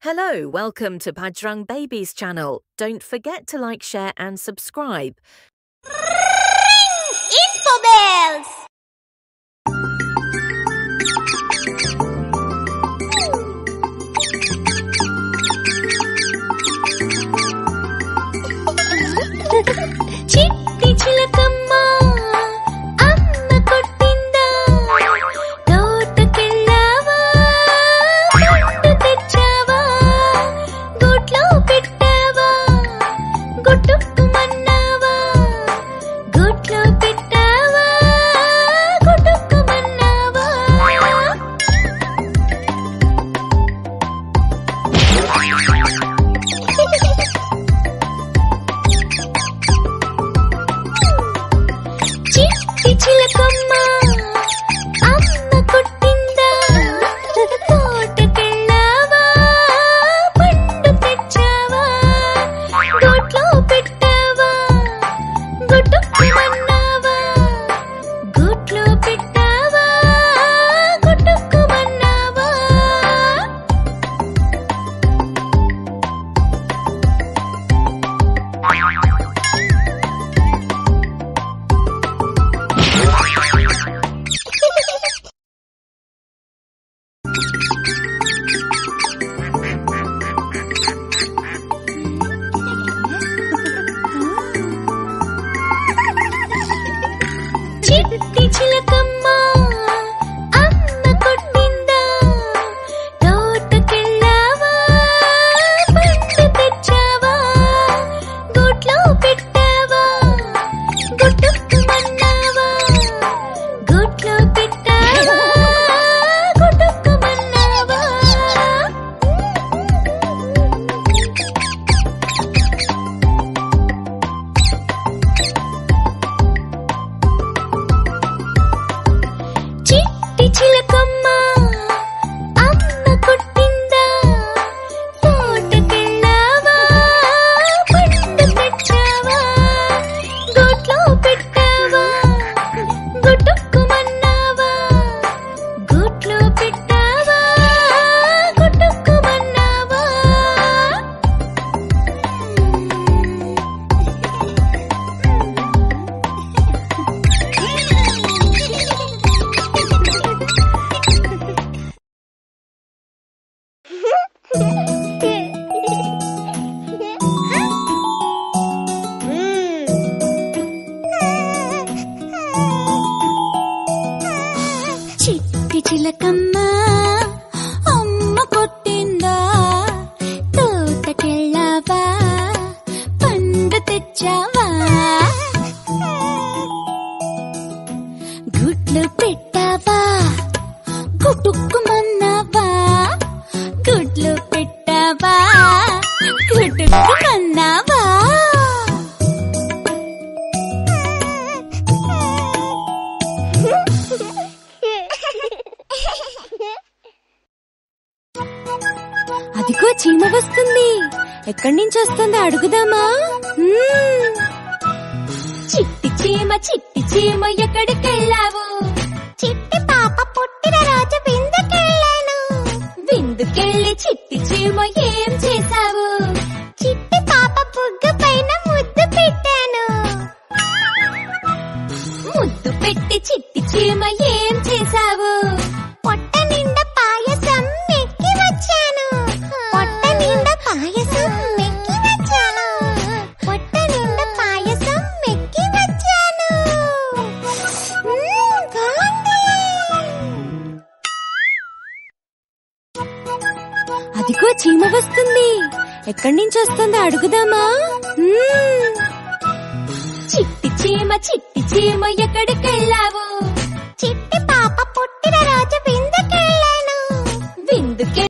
Hello, welcome to Bajrang Babies channel. Don't forget to like, share and subscribe. Info bells! చిట్టి చిలకమ్మ అమ్మ కొట్టిందా తోటకెళ్ళావా పండు తెచ్చావా గూట్లో పెట్టావా గుట్టుకుమన్నావా గూట్లో పెట్టావా గుట్టుకుమన్నావా చిట్టి చిలకమ్మ అమ్మ కొట్టిందా తోటకెళ్ళావా పండు తెచ్చావా గూట్లో పెట్టావా గుట్టుకుమన్నావా గూట్లో పెట్టావా గుట్టుకుమన్నావా చిట్టి చిలకమ్మ అమ్మ కొట్టిందా తోటకెళ్ళావా పండు తెచ్చావా గూట్లో పెట్టావా గుట్టుకుమన్నావా గూట్లో పెట్టావా గుట్టుకుమన్నావా చిట్టి చిలకమ్మ అమ్మ కొట్టిందా తోటకెళ్ళావా పండు తెచ్చావా గూట్లో పెట్టావా గుట్టుకుమన్నావా గూట్లో పెట్టావా గుట్టుకుమన్నావా చిట్టి చిలకమ్మ అమ్మ కొట్టిందా తోటకెళ్ళావా పండు తెచ్చావా గుడ్లు పెట్టావా గుట్టుకుమన్నావా గుడ్లు పెట్టావా గుట్టుకుమన్నావా అదిగో చీమ వస్తుంది. ఎక్కడి నుంచి వస్తుంది అడుగుదామా? చిట్టి చీమ ఎక్కడికెళ్ళావు? చిట్టి పాప పుట్టిన రోజు విందుకెళ్ళాను. విందుకెళ్ళి చిట్టి చీమ ఏం చేశావు? చిట్టి పాప బుగ్గ పైన ముద్దు పెట్టాను. ముద్దు పెట్టి చిట్టి చీమ ఏం చేశావు? పొట్ట నిండా పాయసం మెక్కి వచ్చాను. పొట్ట నిండా పాయసం మెక్కి వచ్చాను. పొట్ట నిండా పాయసం మెక్కి వచ్చాను. అదిగో చీమ వస్తుంది. ఎక్కడి నుంచి వస్తుంది అడుగుదామా? చిట్టి చీమ ఎక్కడికెళ్ళావు?